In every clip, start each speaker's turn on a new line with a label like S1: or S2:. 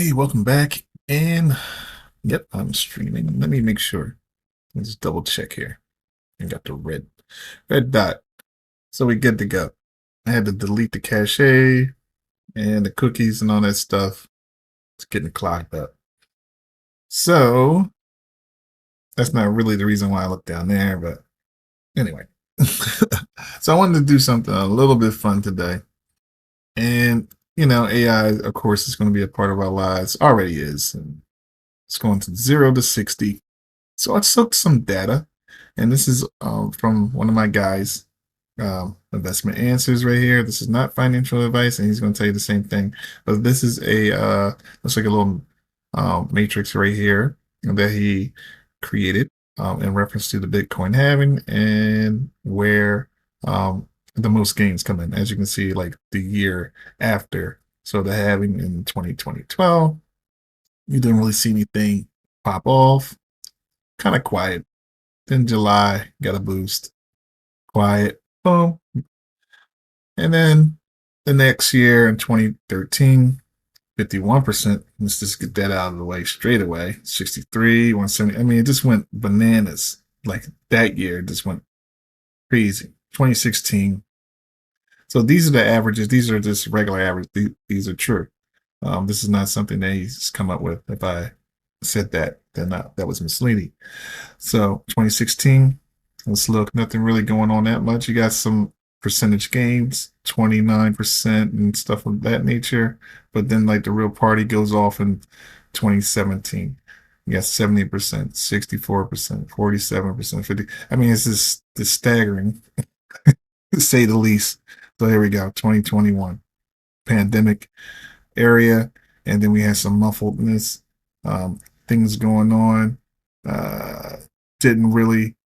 S1: Hey, welcome back. And yep, I'm streaming. Let me make sure. Let's just double check here. I got the red dot. So we good to go. I had to delete the cache and the cookies and all that stuff. It's getting clogged up. So that's not really the reason why I looked down there, but anyway. So I wanted to do something a little bit fun today. And AI, of course, is going to be a part of our lives. Already is. And it's going to 0 to 60. So I took some data, and this is from one of my guys, investment answers right here. This is not financial advice, and he's going to tell you the same thing. But this is looks like a little matrix right here that he created in reference to the Bitcoin halving and where the most gains come in. As you can see, like the year after. So the halving in 2012, you didn't really see anything pop off. Kind of quiet. Then July got a boost. Quiet. Boom. And then the next year in 2013, 51%. Let's just get that out of the way straight away. 63, 170. I mean, it just went bananas. Like that year just went crazy. 2016. So these are the averages. These are just regular average. These are true. This is not something that he's come up with. If I said that, then that was misleading. So 2016, let's look. Nothing really going on that much. You got some percentage gains, 29% and stuff of that nature. But then like the real party goes off in 2017. You got 70%, 64%, 47%, 50. I mean, it's just staggering, to say the least. So here we go, 2021, pandemic area, and then we had some muffledness, things going on. Didn't really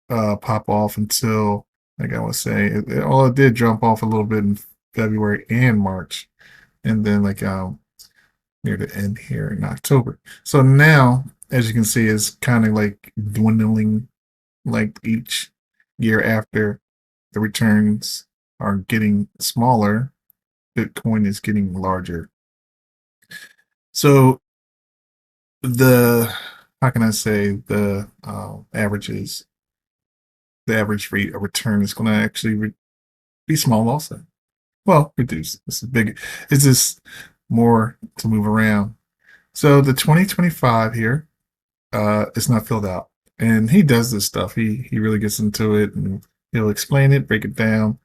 S1: pop off until, like I was saying, it did jump off a little bit in February and March, and then like near the end here in October. So now, as you can see, it's kind of like dwindling, like each year after the returns are getting smaller, Bitcoin is getting larger. So the how can I say the average rate of return is going to actually be small also. Well, reduce. This is big. It's just more to move around. So the 2025 here is not filled out, and he does this stuff. He really gets into it, and he'll explain it, break it down,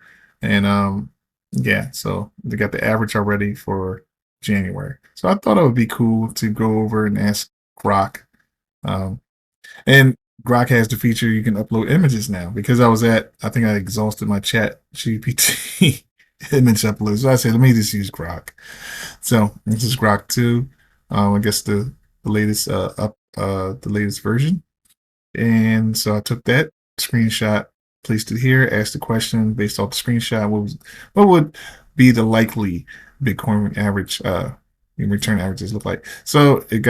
S1: and yeah. So they got the average already for January. So I thought it would be cool to go over and ask Grok. Um, and Grok has the feature you can upload images now, because I think I exhausted my chat GPT image upload. So I said, let me just use Grok. So this is Grok 2. I guess the latest the latest version. And so I took that screenshot, placed it here, asked the question based off the screenshot, what would be the likely Bitcoin average return averages look like? So it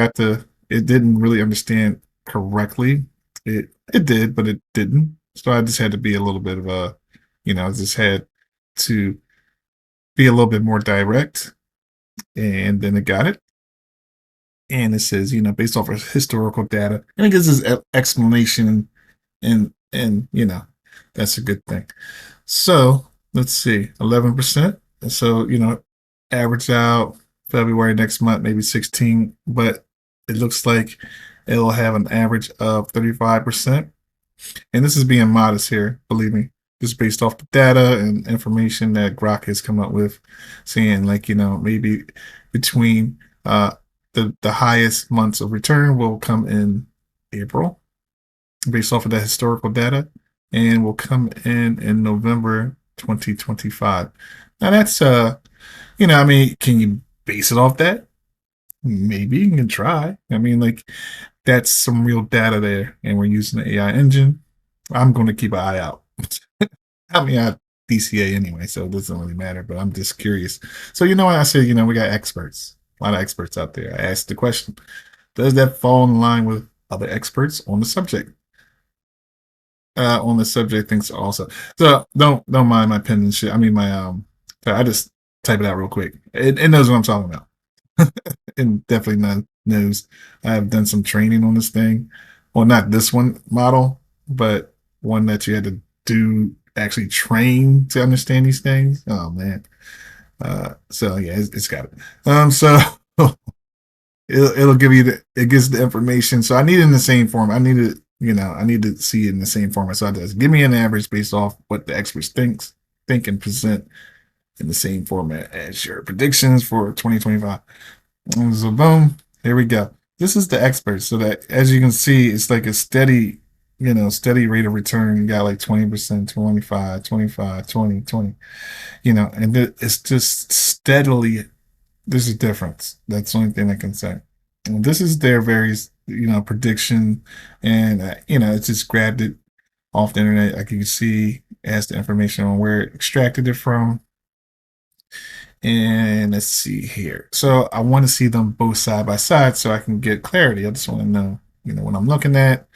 S1: didn't really understand correctly. It did, but it didn't. So I just had to be a little bit of I just had to be a little bit more direct, and then it got it. And it says, based off of historical data, and it gives this explanation, and that's a good thing. So let's see, 11%. So average out February next month, maybe 16, but it looks like it'll have an average of 35%. And this is being modest here, believe me, just based off the data and information that Grok has come up with, saying like, maybe between the highest months of return will come in April, based off of that historical data, and will come in November 2025. Now that's I mean, can you base it off that? Maybe you can try. I mean, like, that's some real data there, and we're using the AI engine. I'm going to keep an eye out. I mean, I DCA anyway, so it doesn't really matter, but I'm just curious. So, what I said, we got experts, a lot of experts out there. I asked the question, does that fall in line with other experts on the subject? Things also. So don't mind my pen and shit. I mean, my I just type it out real quick. It knows what I'm talking about. and definitely not knows. I have done some training on this thing. Well, not this one model, but one that you had to do actually train to understand these things. Oh man. So yeah, it's got it. So it'll give you it gives the information. So I need it in the same form. I need it, I need to see it in the same format. So it does give me an average based off what the experts think and present in the same format as your predictions for 2025. And so boom, here we go. This is the experts. So that as you can see, it's like a steady, steady rate of return. You got like 20%, 25, 25, 20, 20, and it's just steadily there's a difference. That's the only thing I can say. And this is their various, prediction, and it's just grabbed it off the internet. Like you can see, as the information on where it extracted it from. And let's see here. So I want to see them both side by side so I can get clarity. I just want to know, what I'm looking at,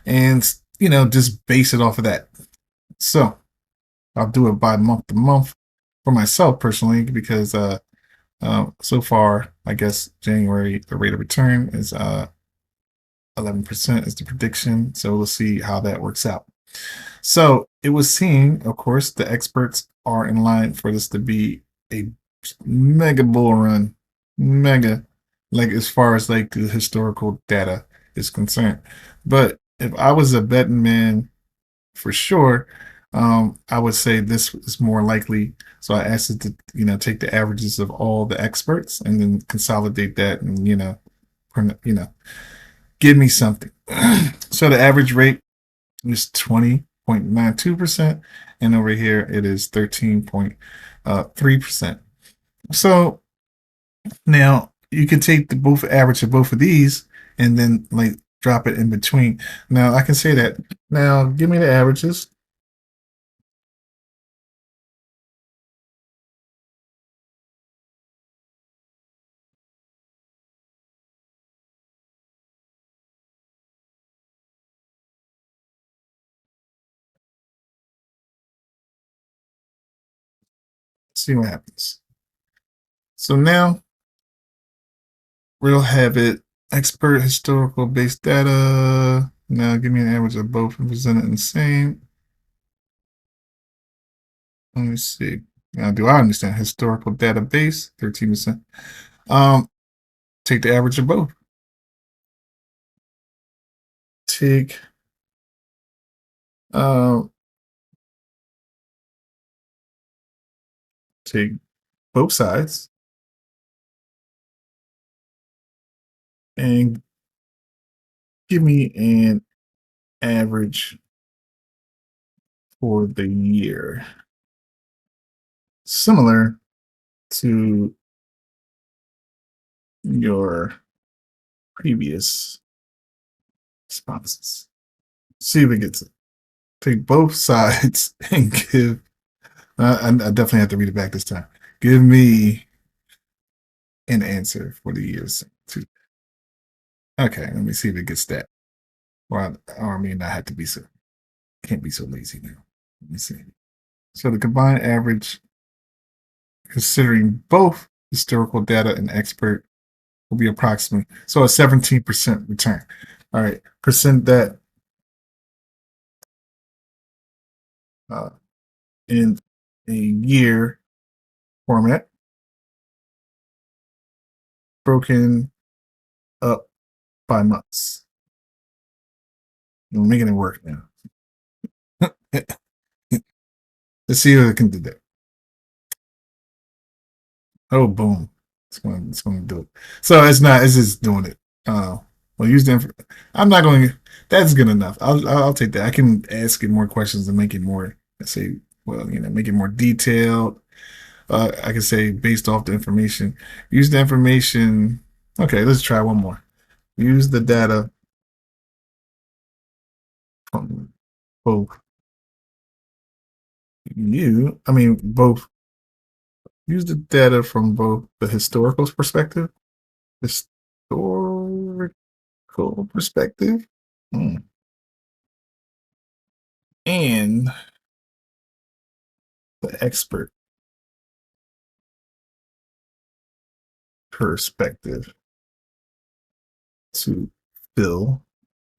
S1: and just base it off of that. So I'll do it by month to month for myself personally because so far, I guess January, the rate of return is 11% is the prediction. So we'll see how that works out. So it was seen, of course, the experts are in line for this to be a mega bull run, mega, like as far as like the historical data is concerned. But if I was a betting man for sure, I would say this is more likely. So I asked it to, take the averages of all the experts and then consolidate that and, give me something. So the average rate is 20.92%. And over here it is 13.3%. So now you can take the both average of both of these and then like drop it in between. Now I can say that. Now give me the averages. See what happens. So now we'll have it expert historical based data. Now give me an average of both and present it in the same. Let me see. Now, do I understand historical database? 13%. Um, take the average of both. Take um take both sides and give me an average for the year. Similar to your previous responses. See if it gets it. Take both sides and give. I definitely have to read it back this time. Give me an answer for the years. Okay, let me see if it gets that. Or I mean, I have to be so can't be so lazy now. Let me see. So the combined average, considering both historical data and expert, will be approximately so a 17% return. All right, percent that uh, in a year format, broken up by months. We're making it work now. Let's see if it can do that. Oh, boom! It's going to do it. So it's not. It's just doing it. Well, use the. I'm not going. That's good enough. I'll take that. I can ask it more questions and make it more. Let's say, well, make it more detailed. I can say based off the information. Use the information. Okay, let's try one more. Use the data from both both. Use the data from both the historical perspective, historical perspective, and the expert perspective. to fill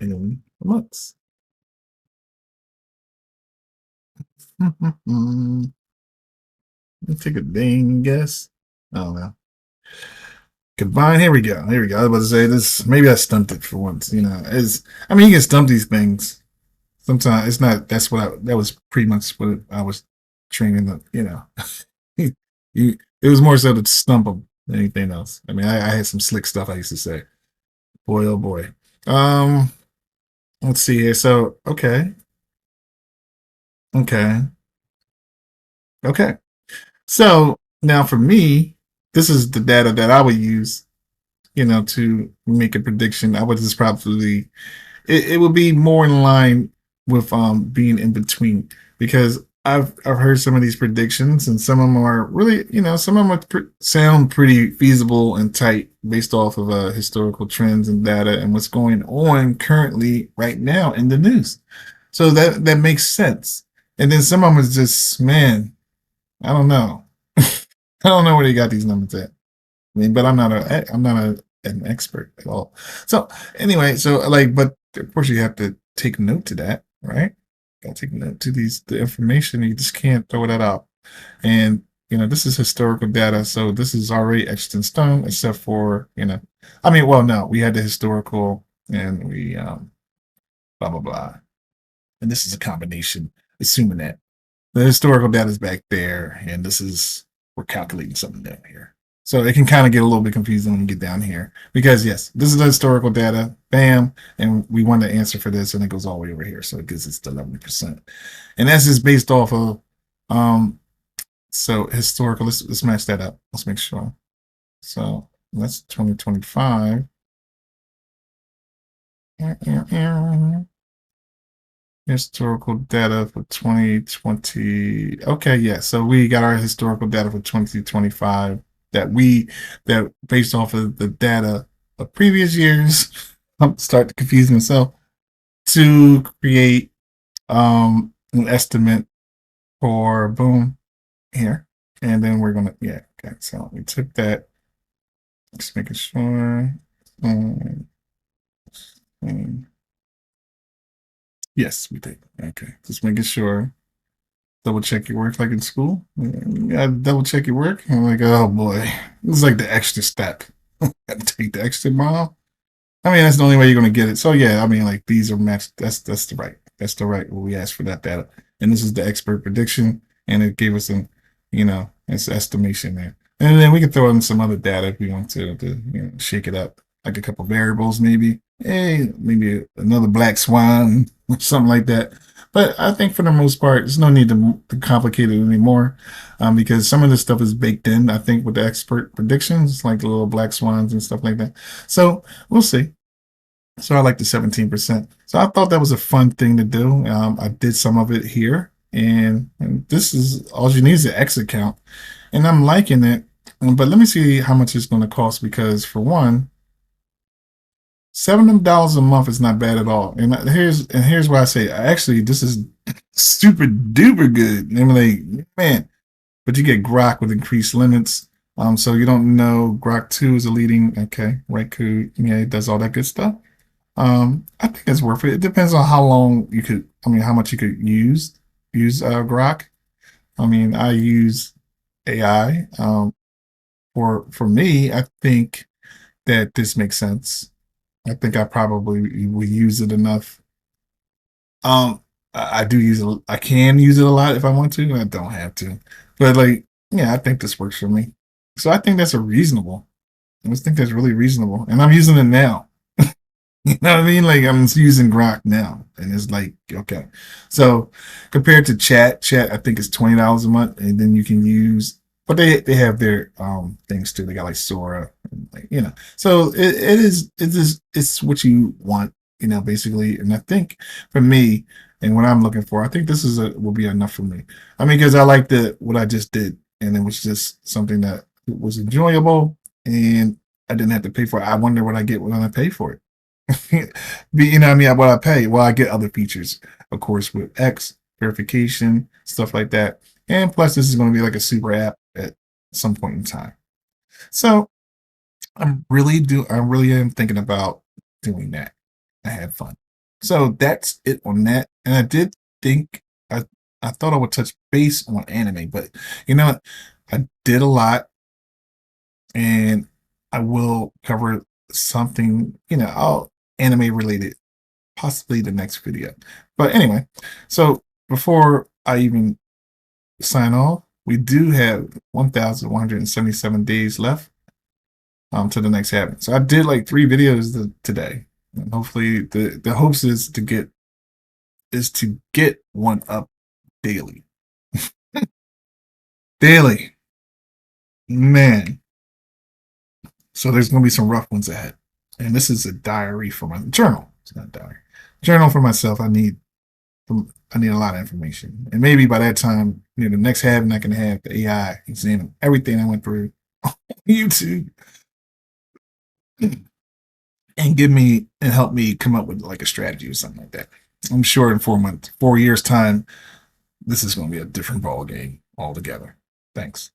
S1: in the months. Let's take a dang guess. Oh no. Combine. Here we go. Here we go. I was about to say this. Maybe I stumped it for once. Is I mean, you can stump these things. Sometimes it's not. That's what that was pretty much what I was training them. You, it was more so to stump them than anything else. I mean, I had some slick stuff I used to say. Boy, oh boy. Um, let's see here. So, okay, okay. So now for me, this is the data that I would use, to make a prediction. I would just probably it would be more in line with being in between because I've heard some of these predictions and some of them are really some of them sound pretty feasible and tight based off of historical trends and data and what's going on currently right now in the news. So that makes sense. And then some of them is just man, I don't know. I don't know where they got these numbers at. I mean, but an expert at all. So anyway, but of course you have to take note to that, right? Gotta take note to the information. You just can't throw that out. And this is historical data, so this is already etched in stone, except for I mean, well, no, we had the historical and we blah blah blah, and this is a combination, assuming that the historical data is back there, and this is we're calculating something down here. So it can kind of get a little bit confusing when you get down here because yes, this is the historical data, bam, and we want the answer for this, and it goes all the way over here. So it gives us the 11%, and that's just based off of so historical. Let's match that up. Let's make sure. So that's 2025. Historical data for 2020. Okay, yeah. So we got our historical data for 2025 that based off of the data of previous years. I'm start to confuse myself to create an estimate for boom here. And then we're gonna okay. So we took that. Just making sure. Yes, we did. Okay, just making sure. Double check your work like in school. You gotta double check your work. I'm like, oh boy, this is like the extra step. Gotta take the extra mile. I mean, that's the only way you're gonna get it. So yeah, I mean, like these are matched. That's the right. What we asked for that data, and this is the expert prediction, and it gave us it's estimation there, and then we can throw in some other data if we want to shake it up, like a couple variables maybe. Hey, maybe another black swan, something like that. But I think for the most part, there's no need to complicate it anymore because some of this stuff is baked in, I think, with the expert predictions, like the little black swans and stuff like that. So we'll see. So I like the 17%. So I thought that was a fun thing to do. I did some of it here. And this is all you need is an X account. And I'm liking it. But let me see how much it's going to cost because, for one, $7 a month is not bad at all. And here's why I say actually this is super duper good. I'm like, man, but you get Grok with increased limits. So you don't know Grok 2 is a leading, okay, right code, yeah, it does all that good stuff. I think it's worth it. It depends on how long you could, I mean, how much you could use Grok. I mean, I use AI. For me, I think that this makes sense. I think I probably will use it enough. I do use it. I can use it a lot if I want to. I don't have to, but like, yeah, I think this works for me. So I think that's a reasonable. I just think that's really reasonable, and I'm using it now. You know what I mean? Like I'm using Grok now, and it's like okay. So compared to chat I think it's $20 a month, and then you can use. But they have their things too. They got like Sora, and like, So it's what you want, basically. And I think for me, and what I'm looking for, I think this will be enough for me. I mean, because I like what I just did, and it was just something that was enjoyable, and I didn't have to pay for it. I wonder what I get when I pay for it. What I mean? What I pay? Well, I get other features, of course, with X verification, stuff like that. And plus, this is going to be like a super app at some point in time. So I really am thinking about doing that. I had fun. So that's it on that. And I did think I thought I would touch base on anime, but you know what? I did a lot, and I will cover something, all anime related, possibly the next video. But anyway, so before I even sign off, we do have 1,177 days left to the next halving. So I did like 3 videos today, and hopefully the hopes is to get one up daily. Daily, man. So there's gonna be some rough ones ahead, and this is a diary for my journal. It's not a diary. Journal for myself. I need a lot of information, and maybe by that time, the next halving I can have the AI examine everything I went through on YouTube and give me and help me come up with like a strategy or something like that. I'm sure in 4 years time, this is going to be a different ball game altogether. Thanks.